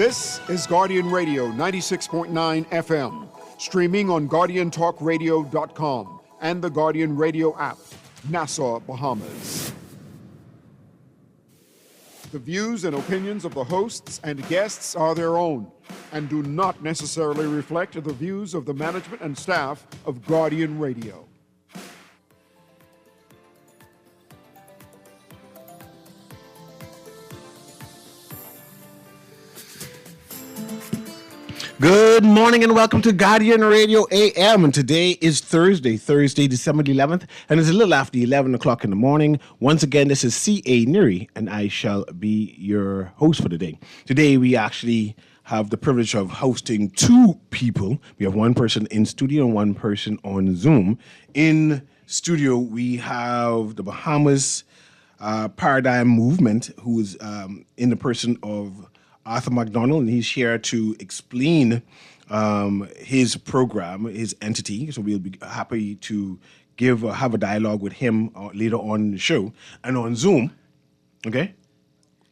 This is Guardian Radio 96.9 FM, streaming on GuardianTalkRadio.com and the Guardian Radio app, Nassau, Bahamas. The views and opinions of the hosts and guests are their own and do not necessarily reflect the views of the management and staff of Guardian Radio. Good morning and welcome to Guardian Radio AM. And today is Thursday, December the 11th, and it's a little after 11 o'clock in the morning. Once again, this is C.A. Newry, and I shall be your host for the day. Today, we actually have the privilege of hosting two people. We have one person in studio and one person on Zoom. In studio, we have the Bahamas Paradigm Movement, who is in the person of Arthur McDonald, and he's here to explain his program, his entity. So we'll be happy to have a dialogue with him later on in the show. And on Zoom, okay?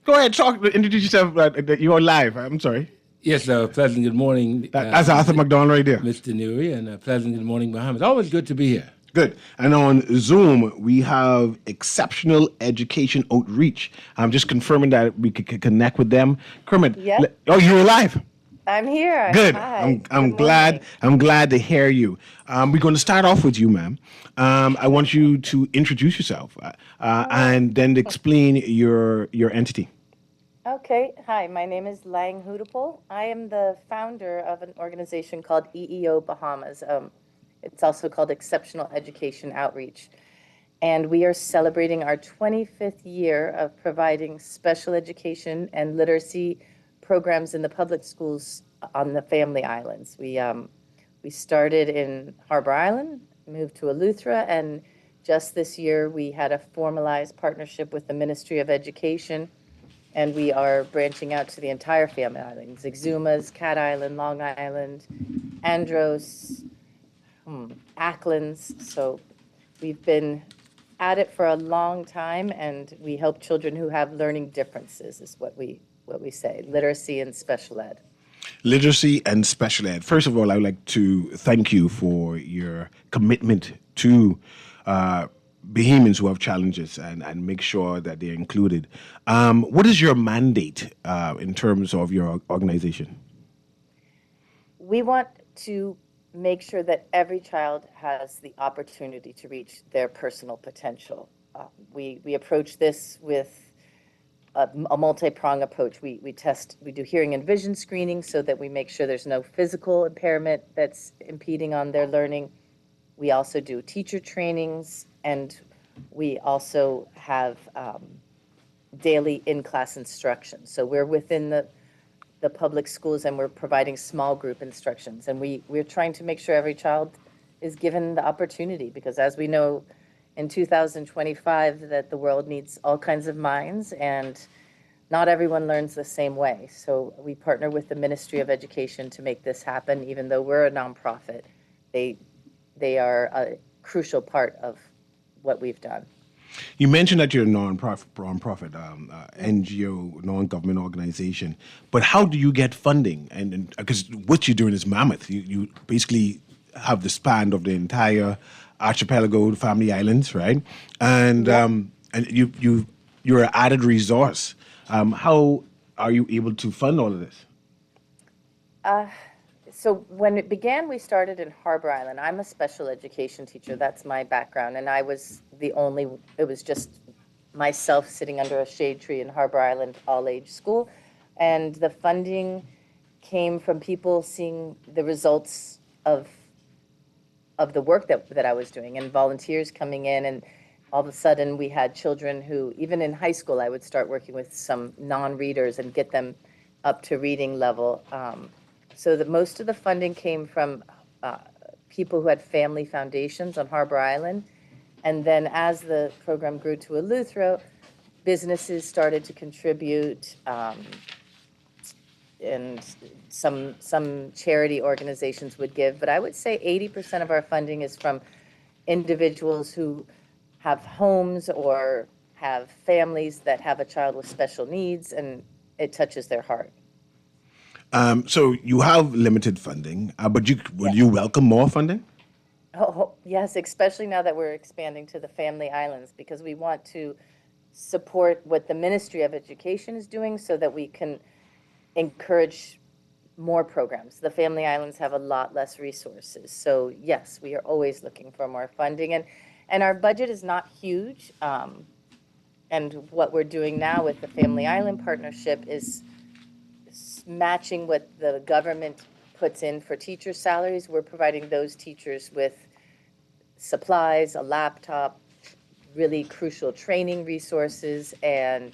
Go ahead, introduce yourself. You're live. I'm sorry. Yes, pleasant good morning. That's Arthur McDonald right there. Mr. Newry, and pleasant good morning, Bahamas. Always good to be here. Good. And on Zoom, we have Exceptional Education Outreach. I'm just confirming that we could connect with them. Kermit. Yep. Oh, you're alive. I'm here. Good. Hi. I'm glad. I'm glad to hear you. We're going to start off with you, ma'am. I want you to introduce yourself and then explain your entity. Okay. Hi, my name is Lang Hoodapol. I am the founder of an organization called EEO Bahamas. It's also called Exceptional Education Outreach. And we are celebrating our 25th year of providing special education and literacy programs in the public schools on the Family Islands. We started in Harbor Island, moved to Eleuthera, and just this year we had a formalized partnership with the Ministry of Education, and we are branching out to the entire Family Islands, Exumas, Cat Island, Long Island, Andros, Acklands. So we've been at it for a long time, and we help children who have learning differences, is what we say, literacy and special ed. Literacy and special ed. First of all, I would like to thank you for your commitment to Bahamians who have challenges and make sure that they're included. What is your mandate in terms of your organization? We want to make sure that every child has the opportunity to reach their personal potential. We approach this with a multi-prong approach. We do hearing and vision screening so that we make sure there's no physical impairment that's impeding on their learning. We also do teacher trainings, and we also have daily in-class instruction. So we're within the public schools, and we're providing small group instructions. And we're trying to make sure every child is given the opportunity, because as we know, in 2025, that the world needs all kinds of minds, and not everyone learns the same way. So we partner with the Ministry of Education to make this happen. Even though we're a nonprofit, they are a crucial part of what we've done. You mentioned that you're a non-profit NGO, non-government organization, but how do you get funding? And because what you're doing is mammoth. You basically have the span of the entire archipelago, the Family Islands, right? And you're an added resource. How are you able to fund all of this? So when it began, we started in Harbor Island. I'm a special education teacher. That's my background. And it was just myself sitting under a shade tree in Harbor Island all-age school. And the funding came from people seeing the results of the work that I was doing, and volunteers coming in. And all of a sudden, we had children who, even in high school, I would start working with some non-readers and get them up to reading level. So that most of the funding came from people who had family foundations on Harbor Island. And then as the program grew to Eleuthera, businesses started to contribute, and some charity organizations would give. But I would say 80% of our funding is from individuals who have homes or have families that have a child with special needs, and it touches their heart. So you have limited funding, but would you welcome more funding? Oh, yes, especially now that we're expanding to the Family Islands, because we want to support what the Ministry of Education is doing so that we can encourage more programs. The Family Islands have a lot less resources. So yes, we are always looking for more funding, and our budget is not huge. And what we're doing now with the Family Island Partnership is matching what the government puts in for teacher salaries. We're providing those teachers with supplies, a laptop, really crucial training resources, and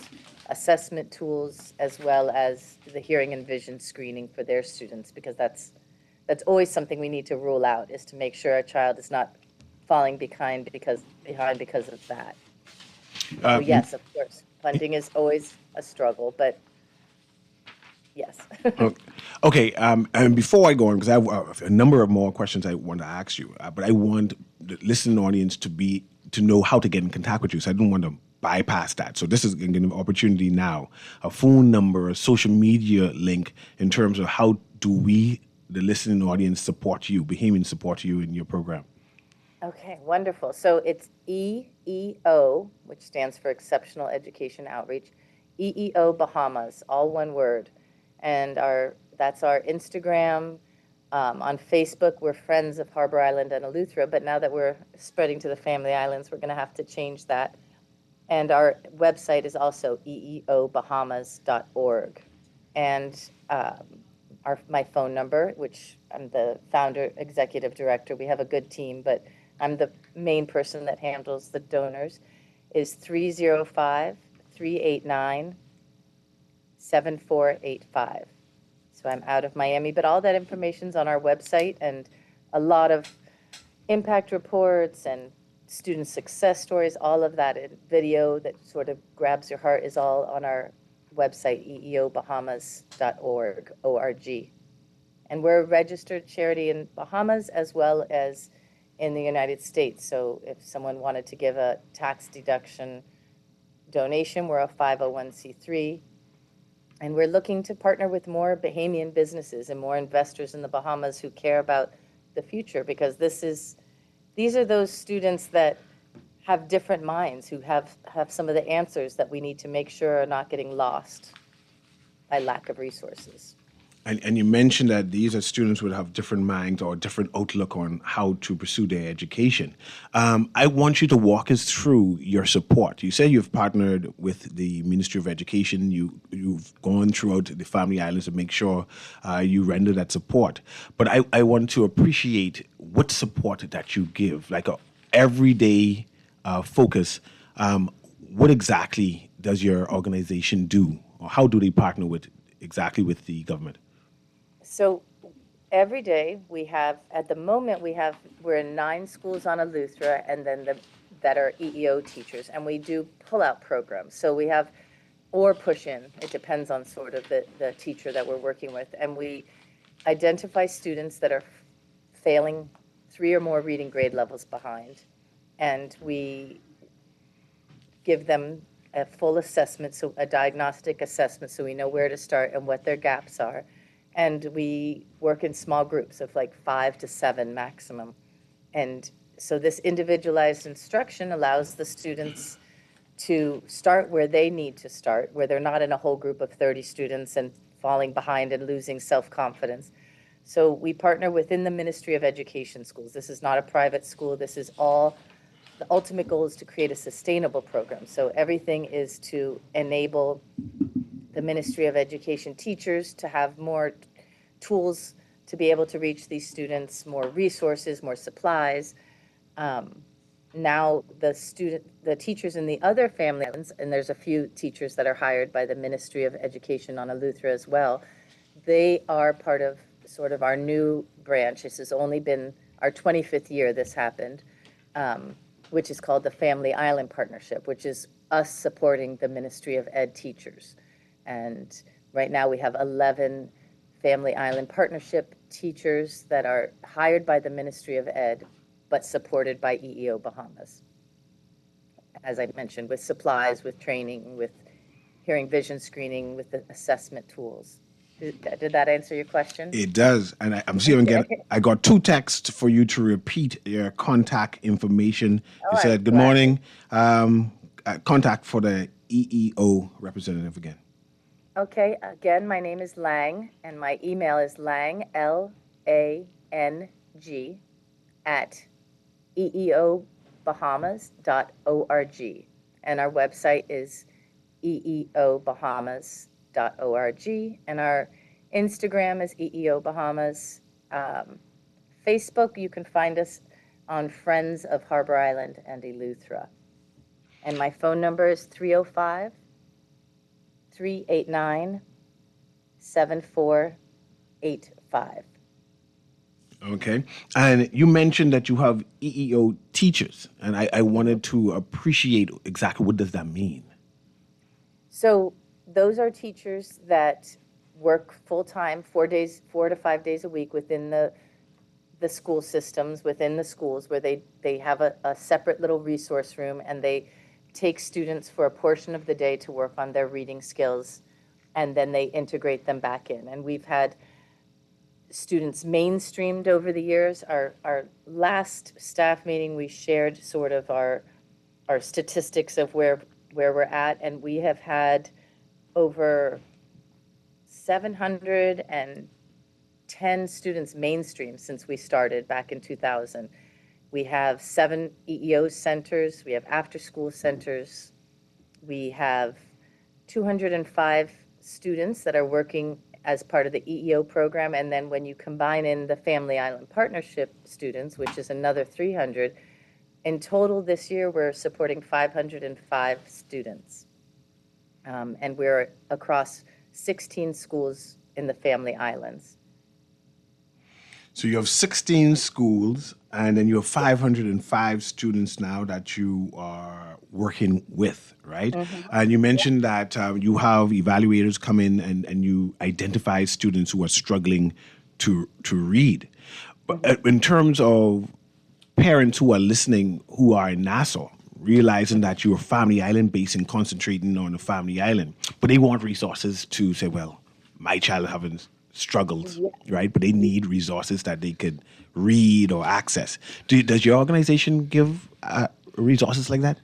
assessment tools, as well as the hearing and vision screening for their students, because that's always something we need to rule out, is to make sure a child is not falling behind because of that. So yes, of course, funding is always a struggle, but yes. O- Okay, and before I go on, because I have a number of more questions I want to ask you, but I want the listening audience to know how to get in contact with you. So I don't want to bypass that. So this is going to give an opportunity now, a phone number, a social media link in terms of how do we, the listening audience, support you, Bahamians support you in your program. Okay, wonderful. So it's EEO, which stands for Exceptional Education Outreach, EEO Bahamas, all one word. And that's our Instagram. On Facebook, we're Friends of Harbor Island and Eleuthera, but now that we're spreading to the Family Islands, we're going to have to change that. And our website is also eeobahamas.org. And my phone number, which I'm the founder, executive director. We have a good team, but I'm the main person that handles the donors, is 305-389-7485. So I'm out of Miami, but all that information's on our website, and a lot of impact reports and student success stories, all of that in video that sort of grabs your heart is all on our website, eeobahamas.org, O-R-G. And we're a registered charity in Bahamas as well as in the United States. So if someone wanted to give a tax deduction donation, we're a 501c3. And we're looking to partner with more Bahamian businesses and more investors in the Bahamas who care about the future, because these are those students that have different minds, who have some of the answers that we need to make sure are not getting lost by lack of resources. And you mentioned that these are students who would have different minds or different outlook on how to pursue their education. I want you to walk us through your support. You say you've partnered with the Ministry of Education. You've gone throughout the Family Islands to make sure you render that support. But I want to appreciate what support that you give, like a everyday focus. What exactly does your organization do, or how do they partner with the government? So every day at the moment, we're in 9 schools on Eleuthera, and then that are EEO teachers, and we do pull-out programs. So we have, or push-in, it depends on sort of the teacher that we're working with, and we identify students that are failing 3 or more reading grade levels behind, and we give them a full assessment, so a diagnostic assessment, so we know where to start and what their gaps are. And we work in small groups of like 5 to 7 maximum. And so this individualized instruction allows the students to start where they need to start, where they're not in a whole group of 30 students and falling behind and losing self-confidence. So we partner within the Ministry of Education schools. This is not a private school. This is all, the ultimate goal is to create a sustainable program. So everything is to enable the Ministry of Education teachers to have more tools to be able to reach these students, more resources, more supplies. Now the teachers in the other family islands, and there's a few teachers that are hired by the Ministry of Education on Eleuthera as well, they are part of sort of our new branch. This has only been our 25th year this happened, which is called the Family Island Partnership, which is us supporting the Ministry of Ed teachers. And right now we have 11 Family Island Partnership teachers that are hired by the Ministry of Ed, but supported by EEO Bahamas. As I mentioned, with supplies, with training, with hearing vision screening, with the assessment tools. Did that answer your question? It does. And I'm seeing again, I got two texts for you to repeat your contact information. Oh, You I'm said, good glad. morning. Contact for the EEO representative again. Okay, again, my name is Lang, and my email is lang, Lang, at eeobahamas.org. And our website is eeobahamas.org. And our Instagram is eeobahamas. Facebook, you can find us on Friends of Harbor Island and Eleuthera. And my phone number is 305 389 7485. Okay. And you mentioned that you have EEO teachers, and I wanted to appreciate exactly what does that mean? So those are teachers that work full-time, 4 to 5 days a week within the school systems, within the schools, where they have a separate little resource room, and they take students for a portion of the day to work on their reading skills, and then they integrate them back in. And we've had students mainstreamed over the years. Our last staff meeting, we shared sort of our statistics of where we're at, and we have had over 710 students mainstream since we started back in 2000. We have 7 EEO centers, we have after-school centers, we have 205 students that are working as part of the EEO program, and then when you combine in the Family Island Partnership students, which is another 300, in total this year we're supporting 505 students. And we're across 16 schools in the Family Islands. So you have 16 schools, and then you have 505 students now that you are working with, right? And you mentioned that you have evaluators come in and you identify students who are struggling to read. But in terms of parents who are listening who are in Nassau, realizing that you're Family Island based and concentrating on the Family Island, but they want resources to say, well, my child having struggles, right? But they need resources that they could read or access. Does your organization give resources like that?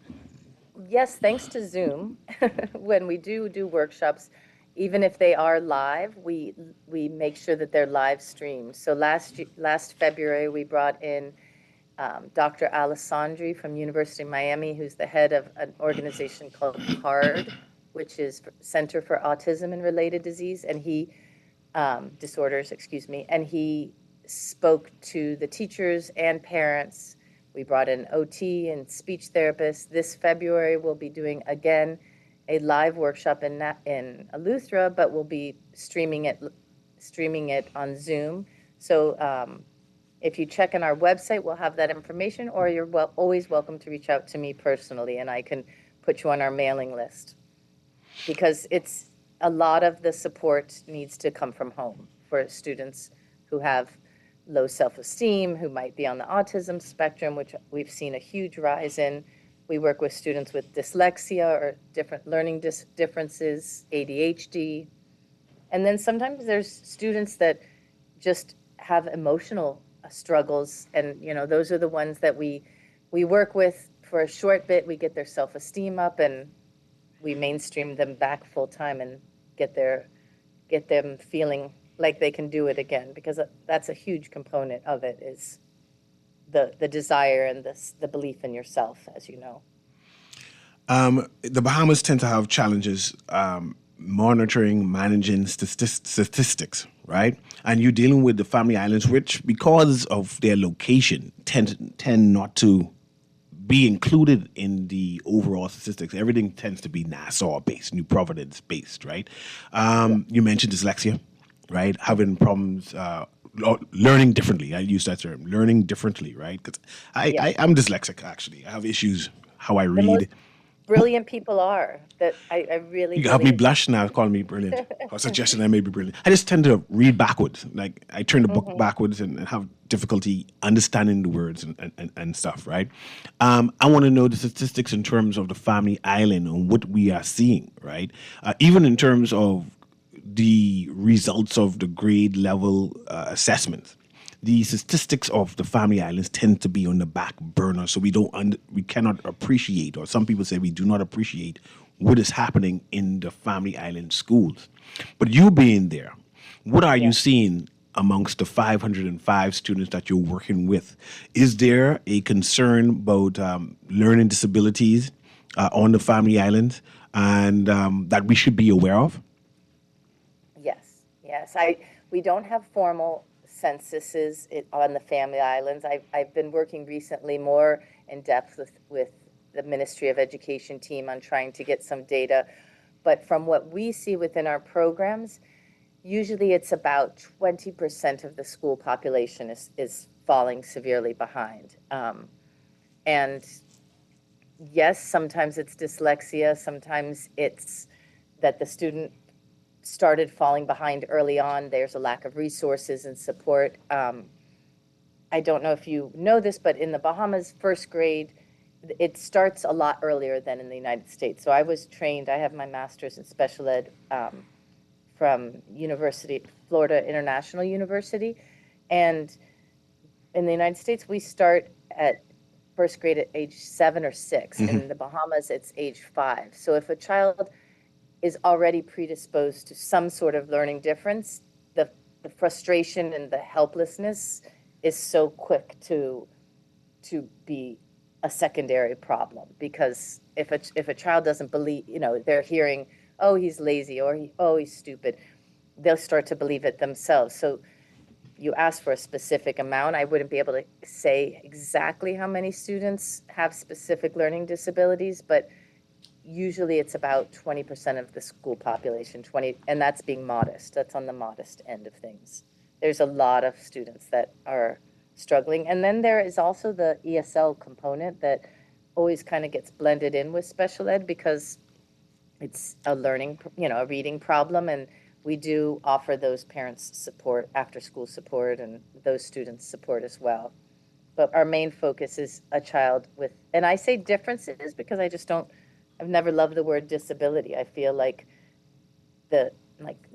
Yes, thanks to Zoom. When we do workshops, even if they are live, we make sure that they're live streamed. So last February, we brought in Dr. Alessandri from University of Miami, who's the head of an organization called CARD, which is Center for Autism and Related Disease, and disorders, and he spoke to the teachers and parents. We brought in OT and speech therapists. This February, we'll be doing, again, a live workshop in Eleuthera, but we'll be streaming it on Zoom. So if you check on our website, we'll have that information, or you're always welcome to reach out to me personally, and I can put you on our mailing list. Because a lot of the support needs to come from home for students who have low self-esteem, who might be on the autism spectrum, which we've seen a huge rise in. We work with students with dyslexia or different learning differences, ADHD. And then sometimes there's students that just have emotional struggles, and those are the ones that we work with for a short bit. We get their self-esteem up, and we mainstream them back full time and get them feeling like they can do it again, because that's a huge component of it, is the desire and the belief in yourself, as you know. The Bahamas tend to have challenges monitoring, managing statistics, right? And you're dealing with the Family Islands, which, because of their location, tend not to be included in the overall statistics. Everything tends to be Nassau-based, New Providence-based, right? You mentioned dyslexia, right? Having problems learning differently. I use that term, learning differently, right? Because I'm dyslexic, actually. I have issues how I read. Brilliant people are that I really. You have me blush now, calling me brilliant, or suggesting I may be brilliant. I just tend to read backwards. Like I turn the book backwards and have difficulty understanding the words and stuff, right? I want to know the statistics in terms of the Family Island and what we are seeing, right? Even in terms of the results of the grade level assessments, the statistics of the Family Islands tend to be on the back burner, so we cannot appreciate, or some people say we do not appreciate what is happening in the Family Island schools. But you being there, what are you seeing amongst the 505 students that you're working with? Is there a concern about learning disabilities on the Family Islands, and that we should be aware of? Yes. We don't have formal censuses on the Family Islands. I've been working recently more in depth with the Ministry of Education team on trying to get some data. But from what we see within our programs, usually it's about 20% of the school population is falling severely behind. And yes, sometimes it's dyslexia, sometimes it's that the student started falling behind early on. There's a lack of resources and support. I don't know if you know this, but in the Bahamas, first grade, it starts a lot earlier than in the United States. So I was trained, I have my master's in special ed from Florida International University. And in the United States, we start at first grade at age 7 or 6. In the Bahamas, it's age 5. So if a child is already predisposed to some sort of learning difference, the frustration and the helplessness is so quick to be a secondary problem. Because if a child doesn't believe, they're hearing, oh, he's lazy, or he's stupid, they'll start to believe it themselves. So you ask for a specific amount. I wouldn't be able to say exactly how many students have specific learning disabilities, but usually it's about 20% of the school population, and that's being modest. That's on the modest end of things. There's a lot of students that are struggling. And then there is also the ESL component that always kind of gets blended in with special ed because it's a a reading problem, and we do offer those parents support, after school support, and those students support as well. But our main focus is a child with, and I say differences because I've never loved the word disability. I feel like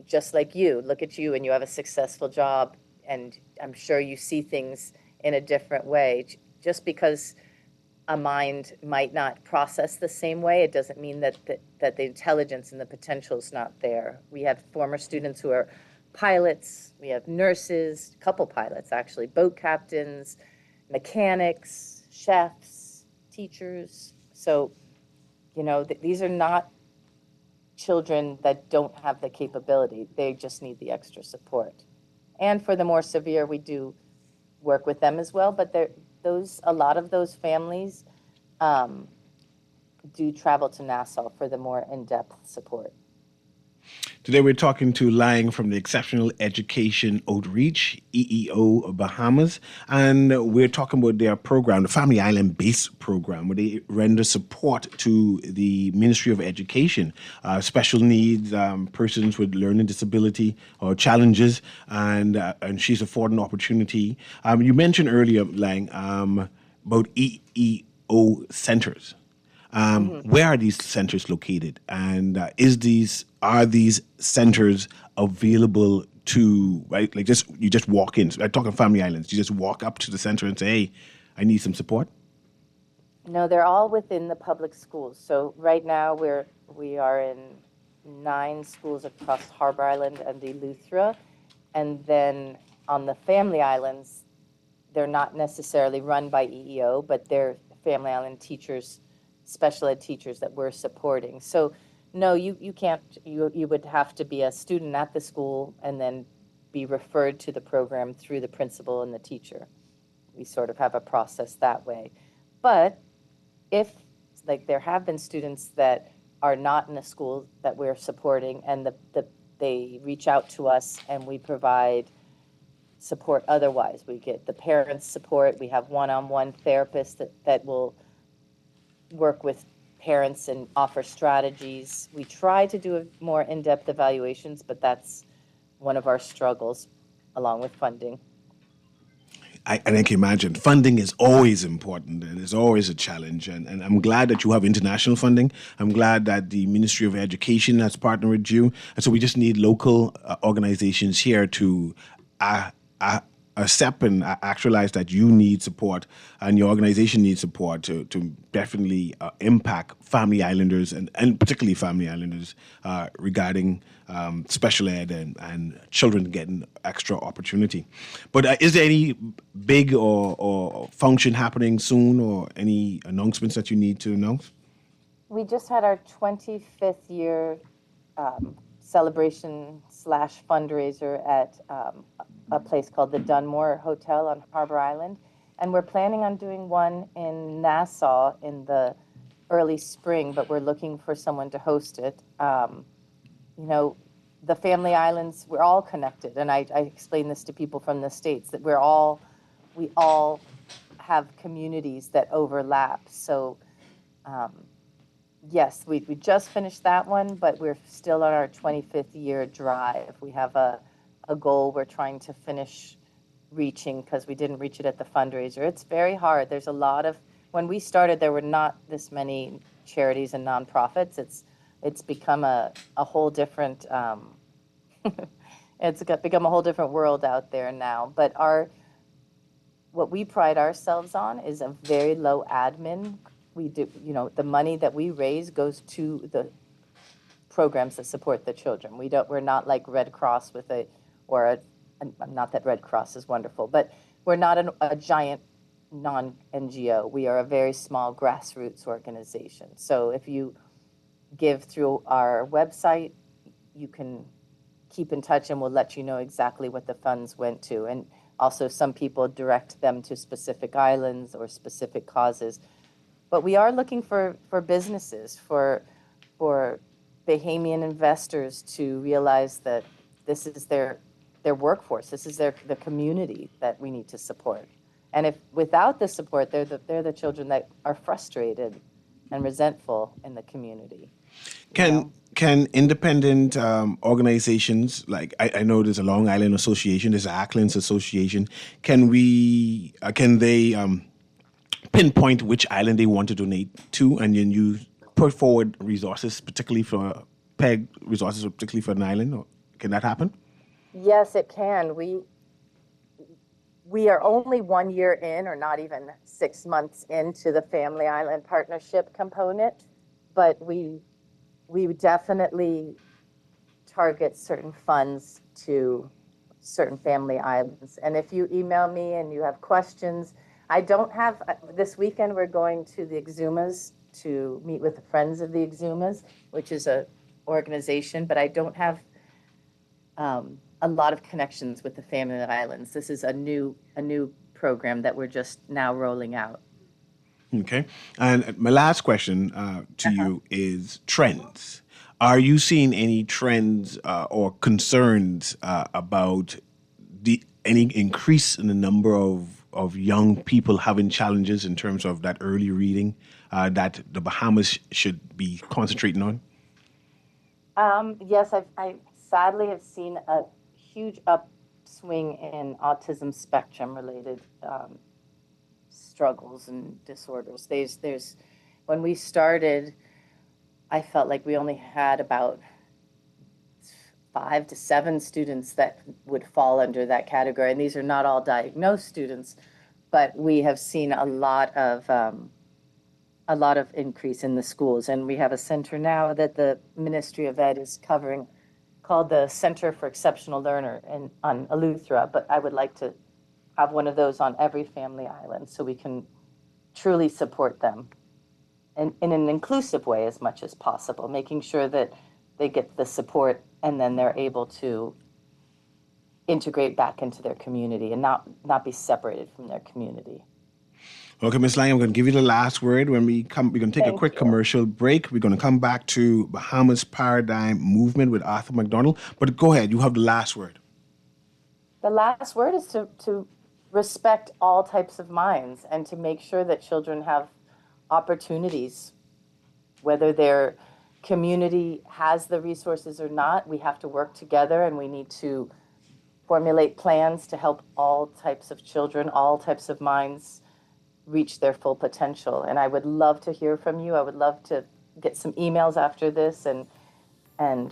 just like you, look at you and you have a successful job, and I'm sure you see things in a different way. Just because a mind might not process the same way, it doesn't mean that the intelligence and the potential is not there. We have former students who are pilots, we have nurses, a couple pilots actually, boat captains, mechanics, chefs, teachers. So, these are not children that don't have the capability. They just need the extra support. And for the more severe, we do work with them as well, but a lot of those families do travel to Nassau for the more in-depth support. Today we're talking to Lang from the Exceptional Education Outreach, EEO Bahamas, and we're talking about their program, the Family Island Base program, where they render support to the Ministry of Education, special needs, persons with learning disability or challenges, and she's affording opportunity. You mentioned earlier, Lang, about EEO centers. Where are these centers located, and are these centers available to, right? Like you just walk in. I'm talking Family Islands. You just walk up to the center and say, "Hey, I need some support." No, they're all within the public schools. So right now we are in 9 schools across Harbor Island and Eleuthera, and then on the Family Islands, they're not necessarily run by EEO, but they're Family Island teachers, special ed teachers that we're supporting. So no, you can't, you would have to be a student at the school and then be referred to the program through the principal and the teacher. We sort of have a process that way. But if, there have been students that are not in a school that we're supporting, and they reach out to us and we provide support otherwise. We get the parents' support. We have one-on-one therapists that will work with parents and offer strategies. We try to do more in-depth evaluations, but that's one of our struggles, along with funding. And I can imagine funding is always important and it's always a challenge. And I'm glad that you have international funding. I'm glad that the Ministry of Education has partnered with you. And so we just need local organizations here to accept and actualize that you need support and your organization needs support to definitely impact family islanders and particularly family islanders regarding special ed and children getting extra opportunity. But is there any big or function happening soon or any announcements that you need to announce? We just had our 25th year celebration slash fundraiser at a place called the Dunmore Hotel on Harbor Island. And we're planning on doing one in Nassau in the early spring, but we're looking for someone to host it. You know, the family islands, we're all connected. And I explain this to people from the States, that we all have communities that overlap. So yes, we just finished that one, but we're still on our 25th year drive. We have a goal we're trying to finish reaching because we didn't reach it at the fundraiser. It's very hard. There's a lot of, when we started, there were not this many charities and nonprofits. It's become a whole different, become a whole different world out there now. But what we pride ourselves on is a very low admin. We do, the money that we raise goes to the programs that support the children. We're not like Red Cross not that Red Cross is wonderful, but we're not a giant non-NGO. We are a very small grassroots organization. So if you give through our website, you can keep in touch and we'll let you know exactly what the funds went to. And also some people direct them to specific islands or specific causes. But we are looking for businesses, for Bahamian investors to realize that this is their workforce, this is the community that we need to support. And if without the support, they're the children that are frustrated and resentful in the community. Can independent organizations, like I know there's a Long Island Association, there's an Acklands Association, can they pinpoint which island they want to donate to, and then you put forward resources, particularly for PEG resources, particularly for an island? Or can that happen? Yes, it can. We are only 1 year in, or not even 6 months into the Family Island Partnership component, but we definitely target certain funds to certain family islands. And if you email me and you have questions, I don't have, this weekend we're going to the Exumas to meet with the Friends of the Exumas, which is a organization, but I don't have a lot of connections with the Family Islands. This is a new program that we're just now rolling out. Okay. And my last question to you is trends. Are you seeing any trends or concerns about any increase in the number of young people having challenges in terms of that early reading that the Bahamas should be concentrating on? Yes, I sadly have seen a huge upswing in autism spectrum related struggles and disorders. There's when we started, I felt like we only had about 5 to 7 students that would fall under that category, and these are not all diagnosed students, but we have seen a lot of increase in the schools, and we have a center now that the Ministry of Ed is covering, called the Center for Exceptional Learner on Eleuthera, but I would like to have one of those on every family island so we can truly support them in an inclusive way as much as possible, making sure that they get the support and then they're able to integrate back into their community and not be separated from their community. Okay, Ms. Lang, I'm going to give you the last word. When we come, we're going to take a quick commercial break. We're going to come back to Bahamas Paradigm Movement with Arthur McDonald. But go ahead, you have the last word. The last word is to respect all types of minds and to make sure that children have opportunities, whether their community has the resources or not. We have to work together and we need to formulate plans to help all types of children, all types of minds reach their full potential. And I would love to hear from you. I would love to get some emails after this, and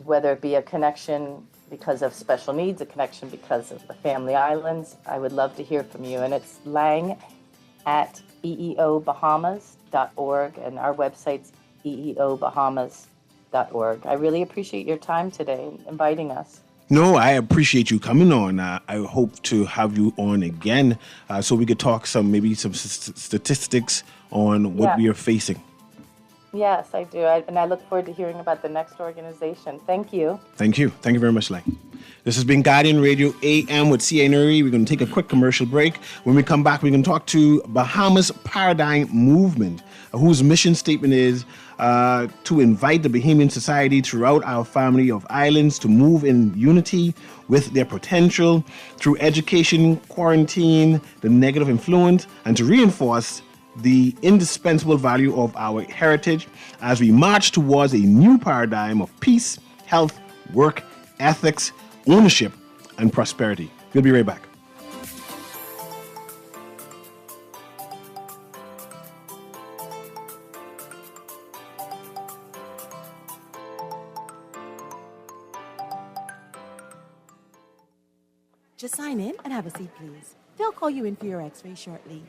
whether it be a connection because of special needs, a connection because of the Family Islands, I would love to hear from you. And it's lang@eeobahamas.org, and our website's eeobahamas.org. I really appreciate your time today and inviting us. No, I appreciate you coming on. I hope to have you on again so we could talk some statistics on what we are facing. Yes, I do. And I look forward to hearing about the next organization. Thank you. Thank you. Thank you very much, Lang. This has been Guardian Radio AM with C.A. Newry. We're going to take a quick commercial break. When we come back, we're going to talk to Bahamas Paradigm Movement, whose mission statement is to invite the Bahamian society throughout our family of islands to move in unity with their potential through education, quarantine, the negative influence, and to reinforce the indispensable value of our heritage as we march towards a new paradigm of peace, health, work, ethics, ownership, and prosperity. We'll be right back. Just sign in and have a seat, please. They'll call you in for your x-ray shortly.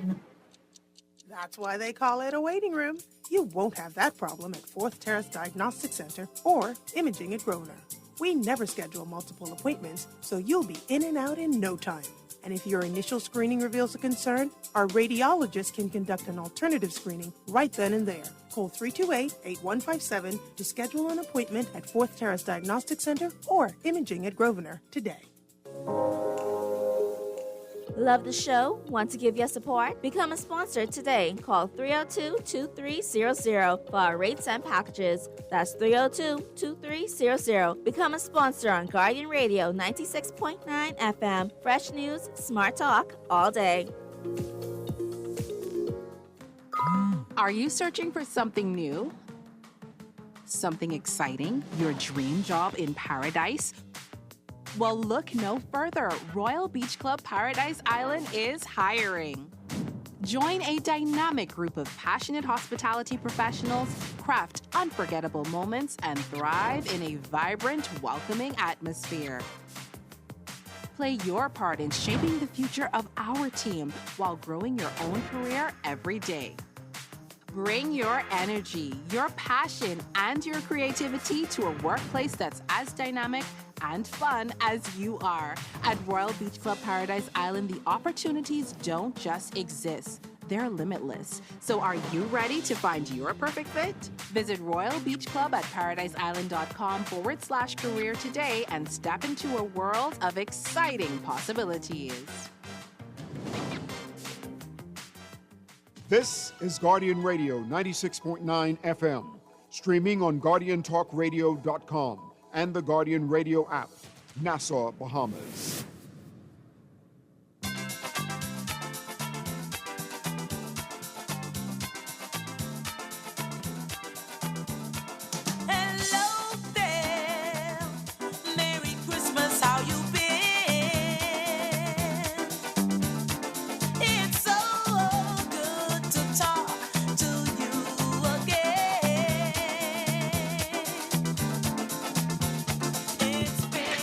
That's why they call it a waiting room. You won't have that problem at Fourth Terrace Diagnostic Center or Imaging at Grosvenor. We never schedule multiple appointments, so you'll be in and out in no time. And if your initial screening reveals a concern, our radiologist can conduct an alternative screening right then and there. Call 328-8157 to schedule an appointment at Fourth Terrace Diagnostic Center or Imaging at Grosvenor today. Love the show? Want to give your support? Become a sponsor today. Call 302-2300 for our rates and packages. That's 302-2300. Become a sponsor on Guardian Radio 96.9 FM. Fresh news, smart talk, all day. Are you searching for something new? Something exciting? Your dream job in paradise? Well, look no further. Royal Beach Club Paradise Island is hiring. Join a dynamic group of passionate hospitality professionals, craft unforgettable moments, and thrive in a vibrant, welcoming atmosphere. Play your part in shaping the future of our team while growing your own career every day. Bring your energy, your passion, and your creativity to a workplace that's as dynamic and fun as you are. At Royal Beach Club Paradise Island, the opportunities don't just exist. They're limitless. So are you ready to find your perfect fit? Visit Royal Beach Club at paradiseisland.com/career today and step into a world of exciting possibilities. This is Guardian Radio 96.9 FM, streaming on GuardianTalkRadio.com and the Guardian Radio app, Nassau, Bahamas. Hello there, Merry Christmas, how you been? It's so good to talk to you again.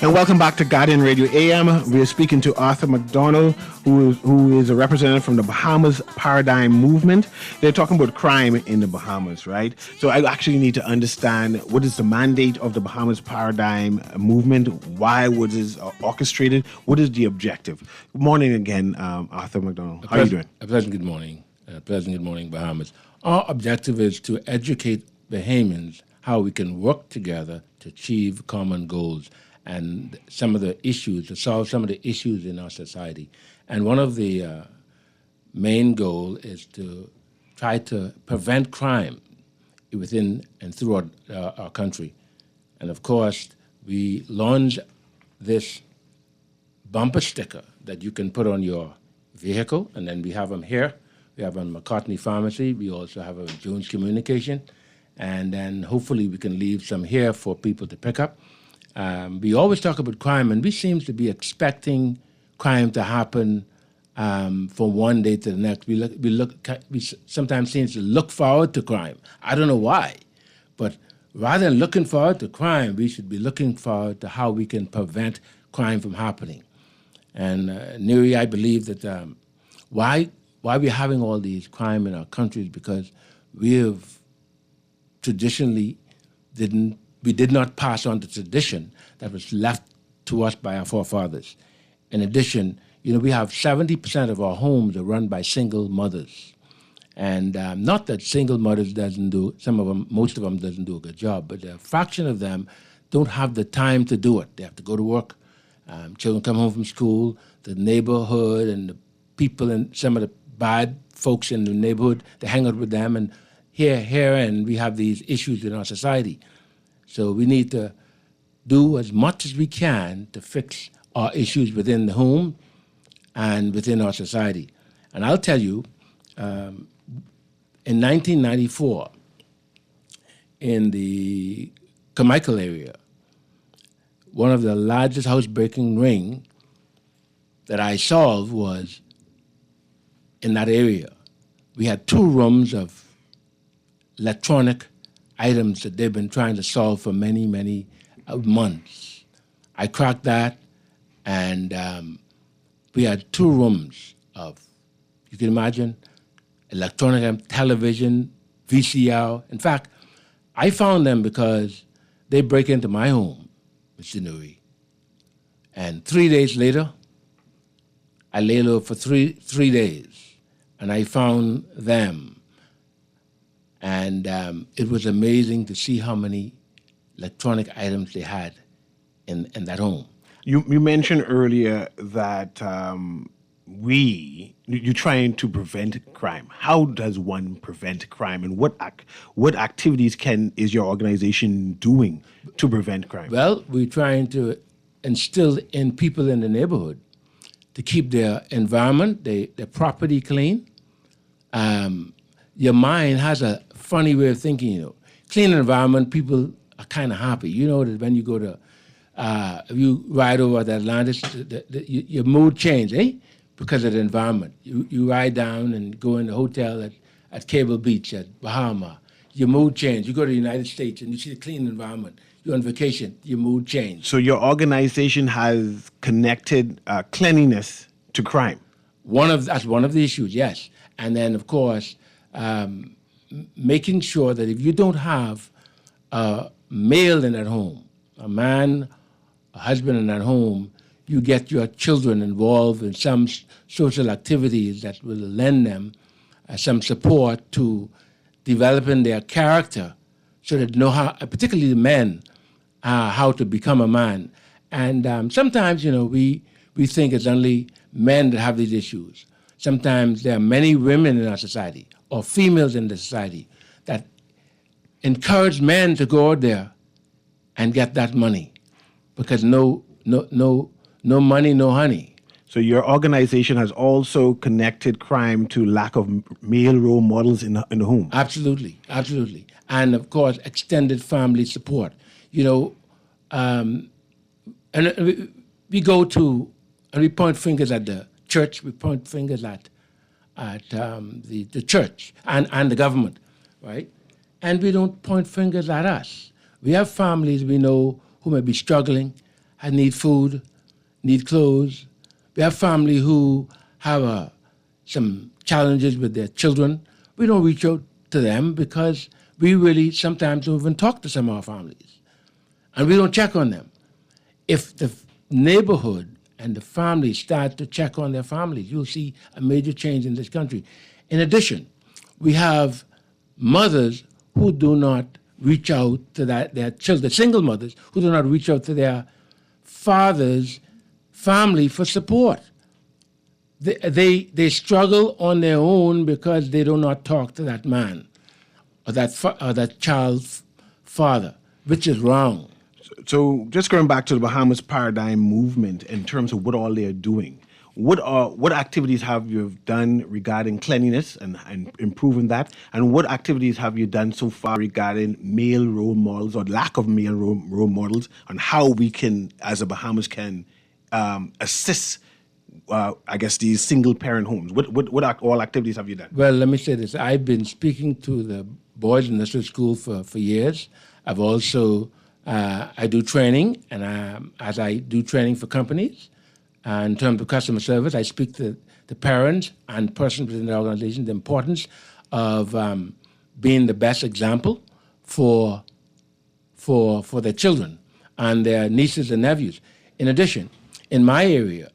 And welcome back to Guardian Radio AM. We are speaking to Arthur McDonald, who is a representative from the Bahamas Paradigm Movement. They're talking about crime in the Bahamas, right? So I actually need to understand what is the mandate of the Bahamas Paradigm Movement? Why was it orchestrated? What is the objective? Good morning again, Arthur McDonald. How are you doing? A pleasant good morning. Pleasant good morning, Bahamas. Our objective is to educate Bahamians how we can work together to achieve common goals and some of the issues, to solve some of the issues in our society. And one of the main goal is to try to prevent crime within and throughout our country. And of course, we launched this bumper sticker that you can put on your vehicle, and then we have them here. We have them at McCartney Pharmacy. We also have a Jones Communication. And then hopefully we can leave some here for people to pick up. We always talk about crime, and we seem to be expecting crime to happen from one day to the next. We sometimes seem to look forward to crime. I don't know why, but rather than looking forward to crime, we should be looking forward to how we can prevent crime from happening. And Newry, I believe that why we're having all these crime in our country is because we have traditionally did not pass on the tradition that was left to us by our forefathers. In addition, we have 70% of our homes are run by single mothers. And not that single mothers most of them doesn't do a good job, but a fraction of them don't have the time to do it. They have to go to work. Children come home from school, the neighborhood and the people and some of the bad folks in the neighborhood, they hang out with them, and here, and we have these issues in our society. So we need to do as much as we can to fix our issues within the home and within our society. And I'll tell you, in 1994, in the Carmichael area, one of the largest housebreaking ring that I solved was in that area. We had 2 rooms of electronic items that they've been trying to solve for many, many months. I cracked that, and we had 2 rooms of, you can imagine, electronic television, VCR. In fact, I found them because they break into my home, Mr. Newry. And 3 days later, I lay low for three days, and I found them. And it was amazing to see how many electronic items they had in that home. You mentioned earlier that you're trying to prevent crime. How does one prevent crime, and what activities is your organization doing to prevent crime? Well, we're trying to instill in people in the neighborhood to keep their environment, their property clean. Your mind has a funny way of thinking, Clean environment, people are kind of happy. You know that when you go to, if you ride over the Atlantis, your mood changes, because of the environment. You ride down and go in the hotel at Cable Beach, at Bahama, your mood changes. You go to the United States and you see the clean environment. You're on vacation, your mood changes. So your organization has connected cleanliness to crime? That's one of the issues, yes. And then, of course, making sure that if you don't have a male in that home, a man, a husband in that home, you get your children involved in some social activities that will lend them some support to developing their character, so that know how, particularly the men, how to become a man. And sometimes, we think it's only men that have these issues. Sometimes there are many women in our society, or females in the society, that encourage men to go out there and get that money, because no money, no honey. So your organization has also connected crime to lack of male role models in the home? Absolutely. And of course, extended family support. And we go to, and we point fingers at the church, we point fingers at the church and the government, right? And we don't point fingers at us. We have families we know who may be struggling and need food, need clothes. We have family who have some challenges with their children. We don't reach out to them because we really sometimes don't even talk to some of our families. And we don't check on them. If the neighborhood and the families start to check on their families, you'll see a major change in this country. In addition, we have mothers who do not reach out to their children, single mothers who do not reach out to their father's family for support. They struggle on their own because they do not talk to that man or that child's father, which is wrong. So just going back to the Bahamas Paradigm Movement in terms of what all they're doing, what activities have you done regarding cleanliness and improving that? And what activities have you done so far regarding male role models or lack of male role models, and how we can, as a Bahamas, can assist, I guess, these single parent homes? All activities have you done? Well, let me say this. I've been speaking to the boys in nursery school for years. I've also, I do training, and as I do training for companies, in terms of customer service, I speak to the parents and persons within the organization the importance of being the best example for their children and their nieces and nephews. In addition, in my area,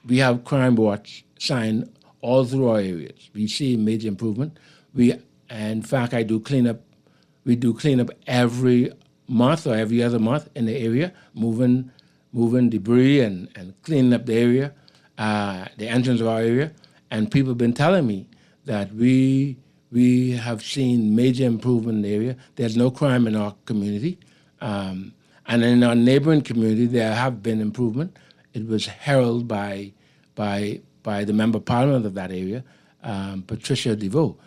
we have crime watch sign all through our areas. We see major improvement. In fact, I do cleanup. We do cleanup every month or every other month in the area, moving debris and cleaning up the area, the entrance of our area. And people have been telling me that we have seen major improvement in the area. There's no crime in our community. And in our neighboring community, there have been improvement. It was heralded by the member of parliament of that area, Patricia DeVoe,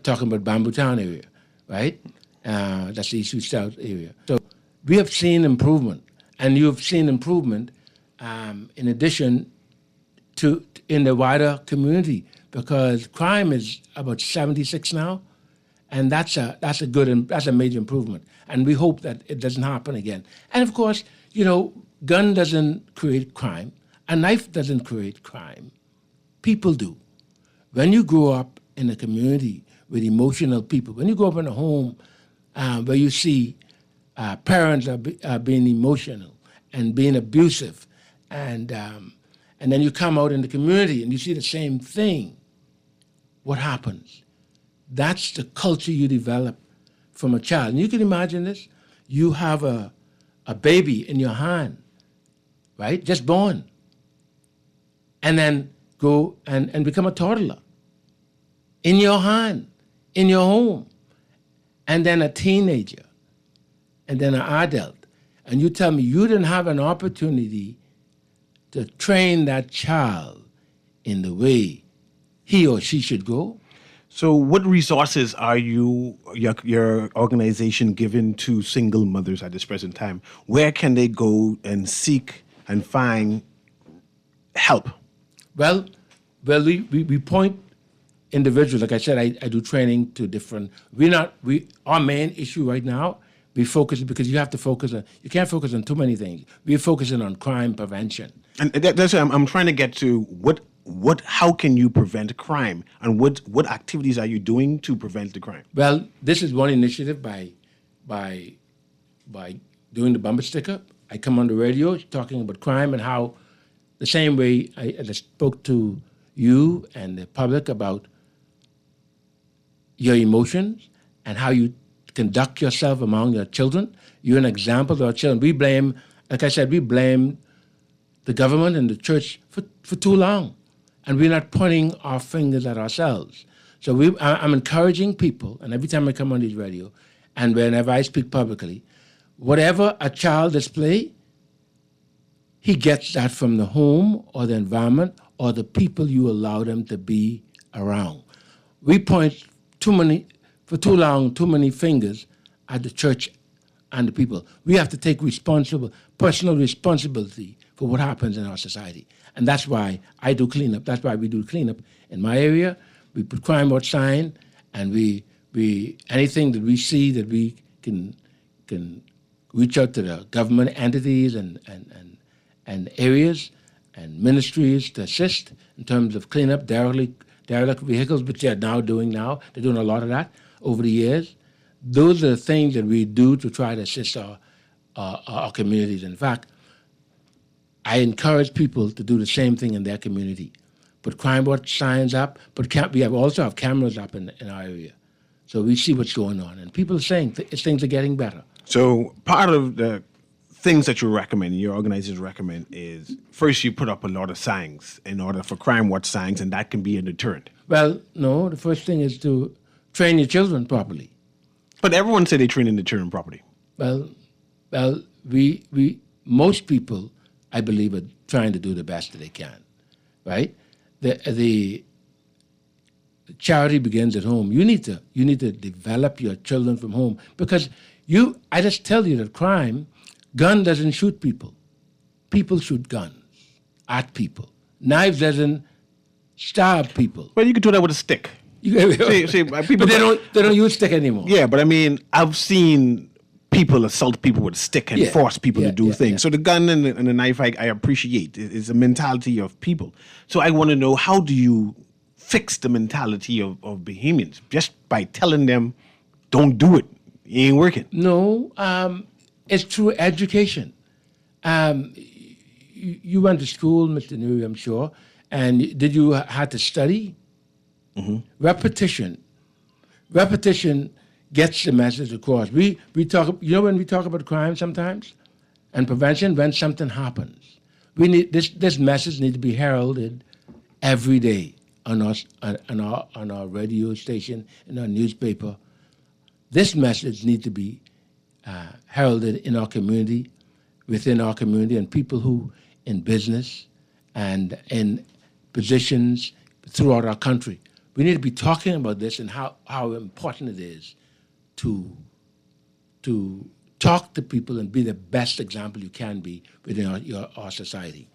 talking about Bamboo Town area, right? That's the East South area. So we have seen improvement. And you've seen improvement in addition to in the wider community, because crime is about 76 now, and that's a major improvement. And we hope that it doesn't happen again. And of course, gun doesn't create crime, a knife doesn't create crime. People do. When you grow up in a community with emotional people, when you grow up in a home where you see parents are being emotional and being abusive, and then you come out in the community and you see the same thing, what happens? That's the culture you develop from a child. And you can imagine this. You have a baby in your hand, right? Just born. And then go and become a toddler in your hand, in your home. And then a teenager. And then an adult. And you tell me you didn't have an opportunity to train that child in the way he or she should go? So what resources are your organization giving to single mothers at this present time? Where can they go and seek and find help? Well, we point individuals. Like I said, I do training to different. Our main issue right now, we focus, because you have to focus on. You can't focus on too many things. We're focusing on crime prevention. And that's what I'm trying to get to. How can you prevent crime, and what activities are you doing to prevent the crime? Well, this is one initiative by doing the bumper sticker. I come on the radio talking about crime and how, the same way I spoke to you and the public about your emotions and how you conduct yourself among your children. You're an example to our children. We blame the government and the church for too long, and we're not pointing our fingers at ourselves. So I'm encouraging people, and every time I come on this radio, and whenever I speak publicly, whatever a child displays, he gets that from the home or the environment or the people you allow them to be around. We point too many fingers at the church and the people. We have to take personal responsibility for what happens in our society. And that's why I do cleanup. That's why we do cleanup in my area. We put crime watch sign, and we anything that we see that we can reach out to the government entities and areas and ministries to assist in terms of cleanup, derelict vehicles, which they're now doing now. They're doing a lot of that over the years. Those are the things that we do to try to assist our communities. In fact, I encourage people to do the same thing in their community. Put crime watch signs up, but we also have cameras up in our area. So we see what's going on. And people are saying things are getting better. So part of the things that you recommend, your organization recommend, is first you put up a lot of signs in order for crime watch signs, and that can be a deterrent. Well, no, the first thing is to train your children properly. But everyone say they train in the children properly. Well, we most people I believe, are trying to do the best that they can, right? The charity begins at home. You need to develop your children from home, because I just tell you that gun doesn't shoot people. People shoot guns at people. Knives doesn't stab people. Well, you can do that with a stick. See, people, but they don't use stick anymore. Yeah, but I mean, I've seen people assault people with a stick and force people to do things. So the gun and the knife, I appreciate. It's a mentality of people. So I want to know, how do you fix the mentality of Bahamians? Just by telling them, don't do it. It ain't working. No, it's through education. You went to school, Mr. Newry, I'm sure, and did you have to study? Mm-hmm. Repetition gets the message across. We talk, when we talk about crime sometimes and prevention, when something happens, we need this message needs to be heralded every day on our radio station, in our newspaper. This message needs to be heralded in our community, within our community, and people who in business and in positions throughout our country. We need to be talking about this and how important it is to talk to people and be the best example you can be within our society.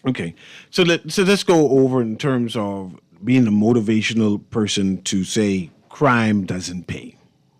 Okay, so let's go over in terms of being a motivational person to say crime doesn't pay,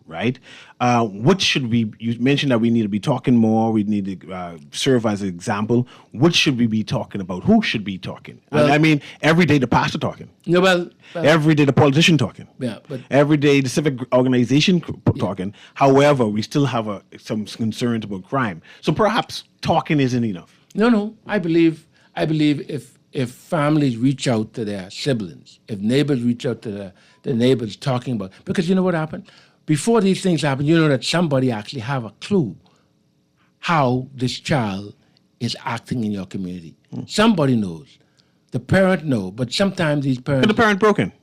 right? What should you mentioned that we need to be talking more, we need to serve as an example. What should we be talking about? Who should be talking? Well, I mean, every day the pastor talking. No, well, every day the politician talking. Yeah, but every day the civic organization talking. However, we still have some concerns about crime. So perhaps talking isn't enough. No, I believe if families reach out to their siblings, if neighbors reach out to the neighbors talking about, because you know what happened? Before these things happen, you know that somebody actually have a clue how this child is acting in your community. Somebody knows. The parent knows, but sometimes these parents... But the parent broken.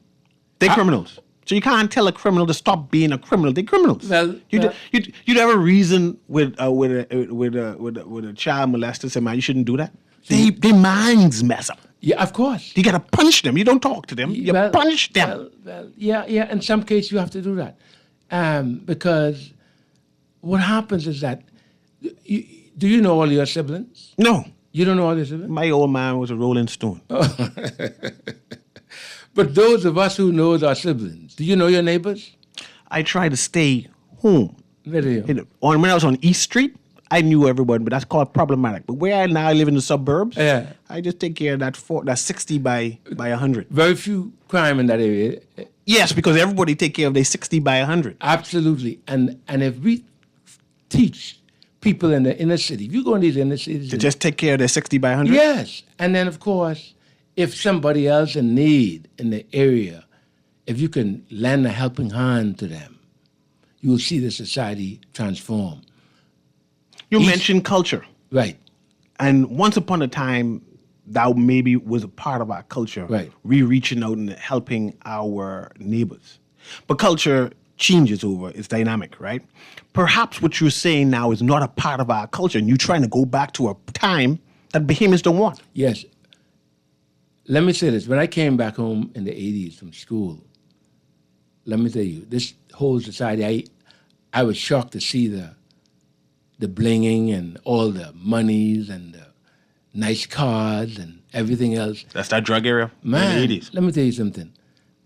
They're criminals. So you can't tell a criminal to stop being a criminal. They're criminals. You'd have a reason with a child molester say, man, you shouldn't do that. Their minds mess up. Yeah, of course. You got to punch them. You don't talk to them. You punch them. Yeah. In some cases, you have to do that. Because what happens is that, do you know all your siblings? No. You don't know all your siblings? My old man was a Rolling Stone. Oh. But those of us who know our siblings, do you know your neighbors? I try to stay home. When I was on East Street, I knew everyone, but that's called problematic. But where I now live in the suburbs, I just take care of that 60 by 100. Very few crime in that area. Yes, because everybody take care of their 60 by 100. Absolutely. And if we teach people in the inner city, if you go in these inner cities... To just take care of their 60 by 100? Yes. And then, of course, if somebody else in need in the area, if you can lend a helping hand to them, you will see the society transform. You mentioned culture. Right. And once upon a time, that maybe was a part of our culture. Right. We reaching out and helping our neighbors. But culture changes over. It's dynamic, right? Perhaps what you're saying now is not a part of our culture, and you're trying to go back to a time that Bahamians don't want. Yes. Let me say this. When I came back home in the 80s from school, let me tell you, this whole society, I was shocked to see the blinging and all the monies and the nice cars and everything else. That's that drug era? Man, in the 80s. Let me tell you something.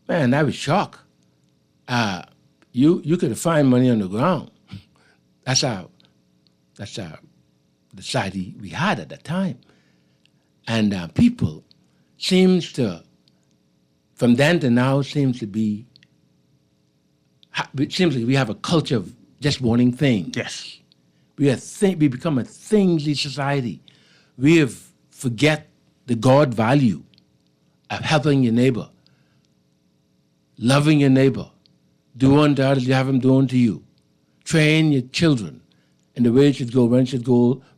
Man, I was shocked. You could find money on the ground. That's our society we had at that time. And people seems to, from then to now, it seems like we have a culture of just wanting things. Yes. We become a thingsy society. We have forget the God value of helping your neighbor, loving your neighbor, do unto others you have them do unto you. Train your children in the way it should go,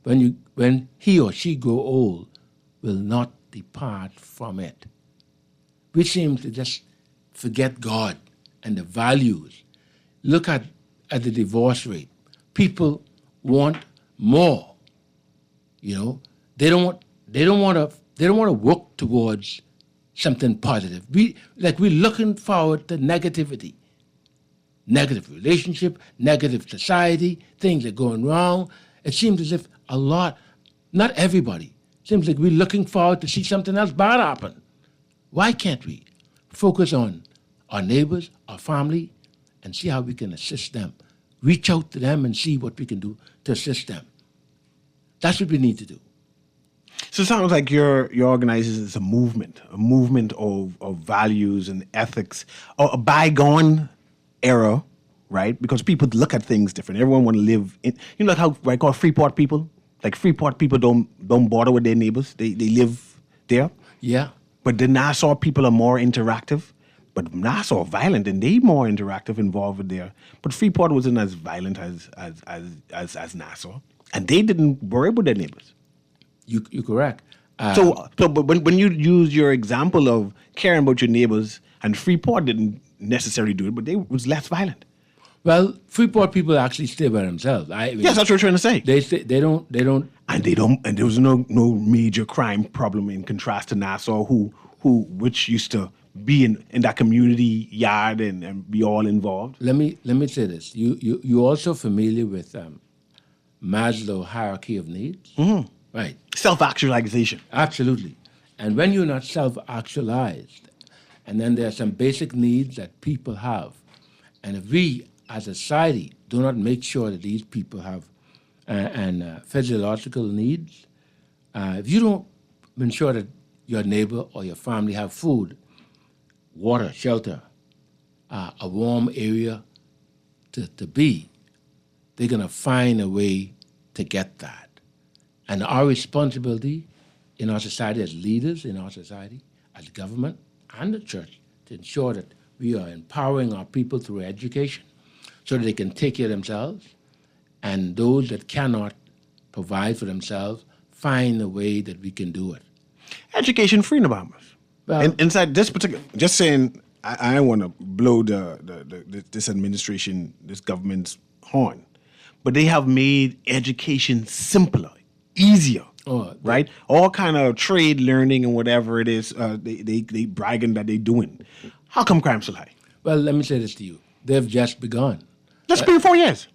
when he or she grow old, will not depart from it. We seem to just forget God and the values. Look at the divorce rate. People want more. they don't want to work towards something positive. We're looking forward to negativity, negative relationship, negative society, things are going wrong. It seems as if a lot, not everybody, seems like we're looking forward to see something else bad happen. Why can't we focus on our neighbors, our family, and see how we can assist them? Reach out to them and see what we can do to assist them. That's what we need to do. So it sounds like your organization is a movement of values and ethics, a bygone era, right? Because people look at things different. Everyone want to live in, like how I call Freeport people. Like Freeport people don't bother with their neighbors. They live there. Yeah. But the Nassau people are more interactive. But Nassau are violent and they more interactive, involved with there. But Freeport wasn't as violent as Nassau. And they didn't worry about their neighbors. You're correct. But when you use your example of caring about your neighbors, and Freeport didn't necessarily do it, but they was less violent. Well, Freeport people actually stay by themselves. Yes, that's what you're trying to say. They don't. And there was no major crime problem in contrast to Nassau, which used to be in that community yard and be all involved. Let me say this. You also familiar with Maslow hierarchy of needs? Mm-hmm. Right. Self-actualization. Absolutely. And when you're not self-actualized, and then there are some basic needs that people have, and if we as a society do not make sure that these people have physiological needs, if you don't ensure that your neighbor or your family have food, water, shelter, a warm area to be, they're going to find a way to get that. And our responsibility in our society as leaders in our society, as government and the church, to ensure that we are empowering our people through education so that they can take care of themselves, and those that cannot provide for themselves, find a way that we can do it. Education freedom bombers. Well, inside this particular, just saying, I want to blow this administration, this government's horn, but they have made education simpler, easier, right? All kind of trade learning and whatever it is, they bragging that they're doing. How come crime so high? Well, let me say this to you. They've just begun. That's been 4 years.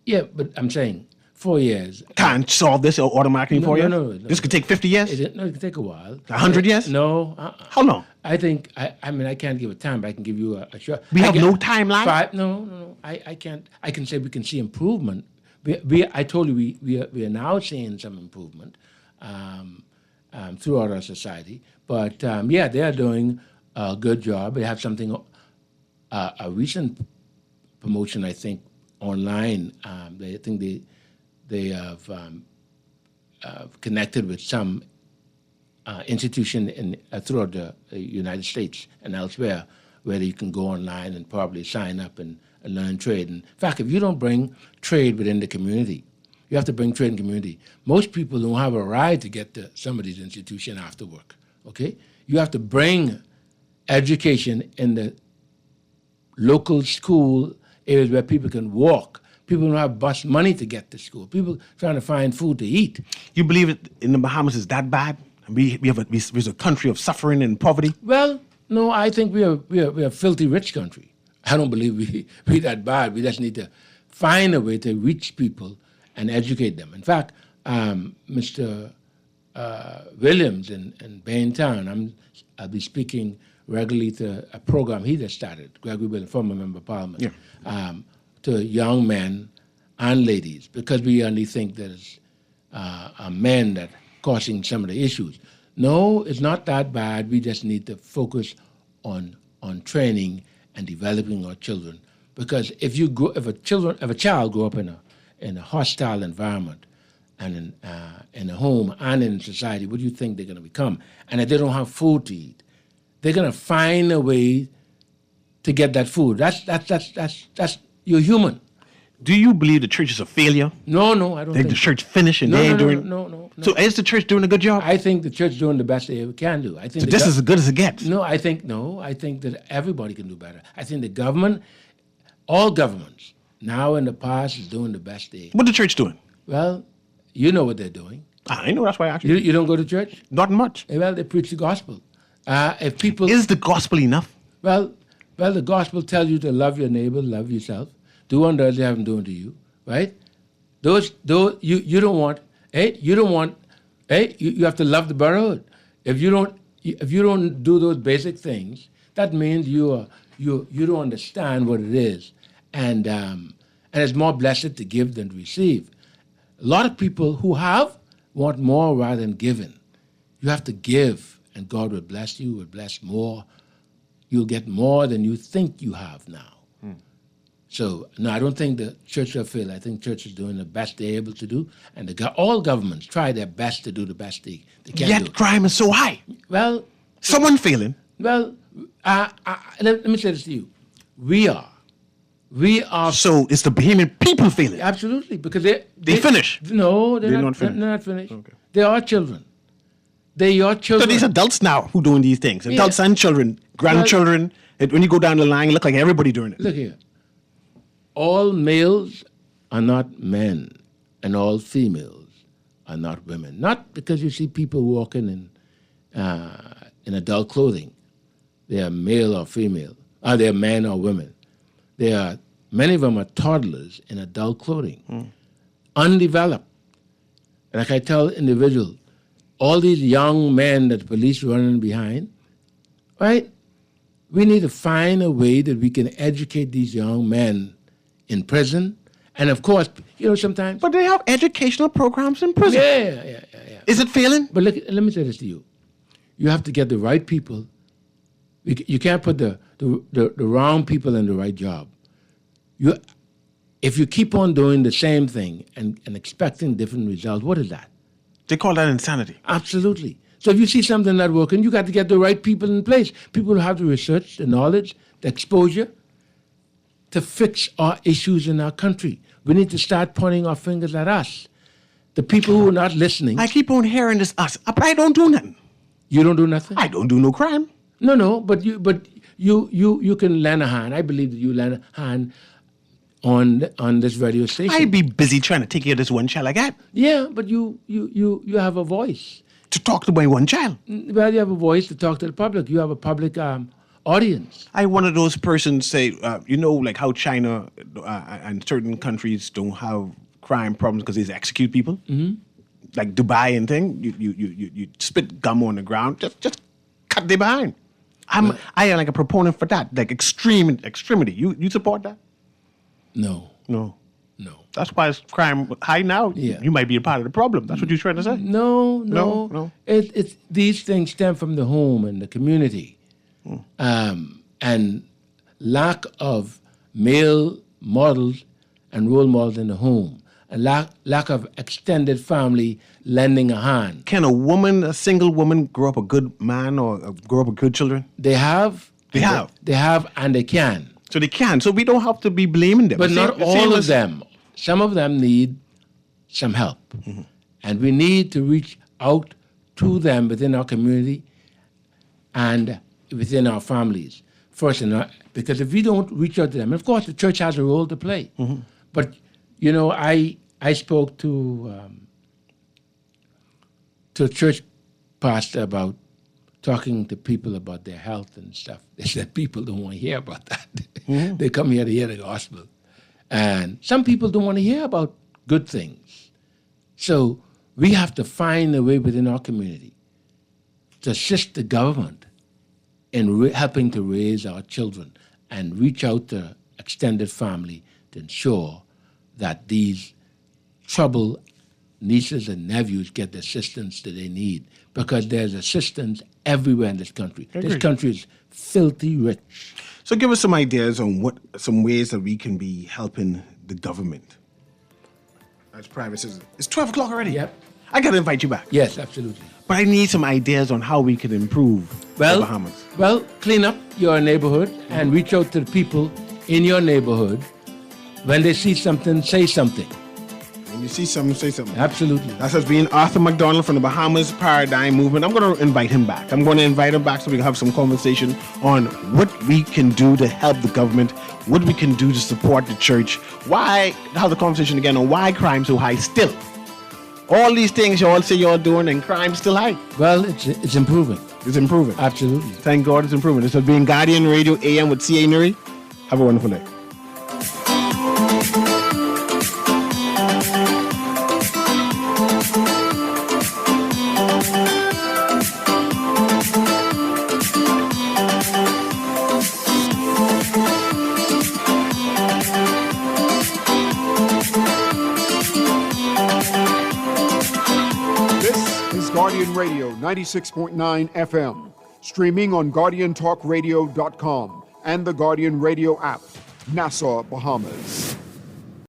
Yeah, but I'm saying 4 years. Can't solve this automatically in 4 years? No. This could take 50 years? It can take a while. 100 years? No. How long? I think, I can't give a time, but I can give you a short. We have no timeline? No. I can't. I can say we can see improvement. I told you we are now seeing some improvement throughout our society. But they are doing a good job. They have something, a recent promotion, I think, online. I think they have connected with some institution throughout the United States and elsewhere, where you can go online and probably sign up and learn trade. And in fact, if you don't bring trade within the community, you have to bring trade in the community. Most people don't have a ride to get to somebody's institution after work, okay? You have to bring education in the local school areas where people can walk. People don't have bus money to get to school. People trying to find food to eat. You believe it in the Bahamas is that bad? We're a country of suffering and poverty? Well, no, I think we're a filthy rich country. I don't believe we're that bad. We just need to find a way to reach people and educate them. In fact, Mr. Williams in Baintown, I'll be speaking regularly to a program he just started, Gregory Williams, former member of Parliament, to young men and ladies, because we only think there's men that causing some of the issues. No, it's not that bad. We just need to focus on training and developing our children. Because if a child grow up in a hostile environment and in a home and in society, what do you think they're going to become? And if they don't have food to eat, they're going to find a way to get that food. That's you're human. Do you believe the church is a failure? No, I don't think the church finished and they ain't doing... No. So is the church doing a good job? I think the church doing the best they can do. I think so this is as good as it gets? No, I think that everybody can do better. I think the government, all governments, now in the past, is doing the best they... What the church doing? Well, you know what they're doing. I know, that's why I asked You don't go to church? Not much. Well, they preach the gospel. If people Is the gospel enough? well, the gospel tells you to love your neighbor, love yourself, do unto others they haven't done to you, right? Those you don't want. Hey, you have to love the brotherhood. If you don't do those basic things, that means you don't understand what it is, and it's more blessed to give than to receive. A lot of people who have want more rather than giving. You have to give, and God will bless you. Will bless more. You'll get more than you think you have now. So, no, I don't think the church will fail. I think church is doing the best they're able to do, and all governments try their best to do the best they can do. Yet crime is so high. Well, Someone failing. well, let me say this to you. We are. So it's the Bahamian people failing. Absolutely, because They finish? No, They're not finished. They're not finished. Okay. They are children. They're your So children. these adults now who doing these things. Adults and children, grandchildren. When you go down the line, you look like everybody doing it. Look here. All males are not men, and all females are not women. Not because you see people walking in adult clothing. They are male or female. They are men or women. Many of them are toddlers in adult clothing, undeveloped. Like I tell individuals, all these young men that the police running behind, right? We need to find a way that we can educate these young men in prison. And of course, sometimes. But they have educational programs in prison. Yeah. Is it failing? But look, let me say this to you. You have to get the right people. You can't put the wrong people in the right job. If you keep on doing the same thing and expecting different results, what is that? They call that insanity. Absolutely. So if you see something not working, you got to get the right people in place. People who have the research, the knowledge, the exposure to fix our issues in our country. We need to start pointing our fingers at us. The people who are not listening. I keep on hearing this us, but I don't do nothing. You don't do nothing? I don't do no crime. No, but you can lend a hand. I believe that you lend a hand on this radio station. I'd be busy trying to take care of this one child I got. Yeah, but you have a voice. To talk to my one child. Well, you have a voice to talk to the public. You have a public audience. I one of those persons say, like how China and certain countries don't have crime problems because they execute people. Mm-hmm. Like Dubai and thing, you spit gum on the ground, just cut their behind. I am like a proponent for that, like extremity. You support that? No. That's why it's crime high now. Yeah. You might be a part of the problem. That's what you're trying to say. No. It's these things stem from the home and the community, and lack of male models and role models in the home, and lack of extended family lending a hand. Can a single woman, grow up a good man or grow up with good children? They have. They have, and they can. So they can. So we don't have to be blaming them. But not all of them. Some of them need some help. Mm-hmm. And we need to reach out to them within our community and within our families. First, because if we don't reach out to them, and of course the church has a role to play. Mm-hmm. But, I spoke to a church pastor about talking to people about their health and stuff. They said people don't want to hear about that. Mm-hmm. They come here to hear the gospel. And some people don't want to hear about good things. So we have to find a way within our community to assist the government in helping to raise our children and reach out to extended family to ensure that these troubled nieces and nephews get the assistance that they need, because there's assistance everywhere in this country. This country is filthy rich. So give us some ideas on some ways that we can be helping the government. As private citizens. It's 12 o'clock already. Yep. I got to invite you back. Yes, absolutely. But I need some ideas on how we can improve the Bahamas. Well, clean up your neighborhood and reach out to the people in your neighborhood. When they see something, say something. When you see something, say something. Absolutely. That's us being Arthur McDonald from the Bahamas Paradigm Movement. I'm going to invite him back. I'm going to invite him back so we can have some conversation on what we can do to help the government, what we can do to support the church, have the conversation again on why crime so high still. All these things you all say you're doing, and crime's still high. Well, it's improving. It's improving. Absolutely. Thank God it's improving. This has been Guardian Radio AM with C.A. Newry. Have a wonderful day. Guardian Radio 96.9 FM, streaming on GuardianTalkRadio.com and the Guardian Radio app, Nassau, Bahamas.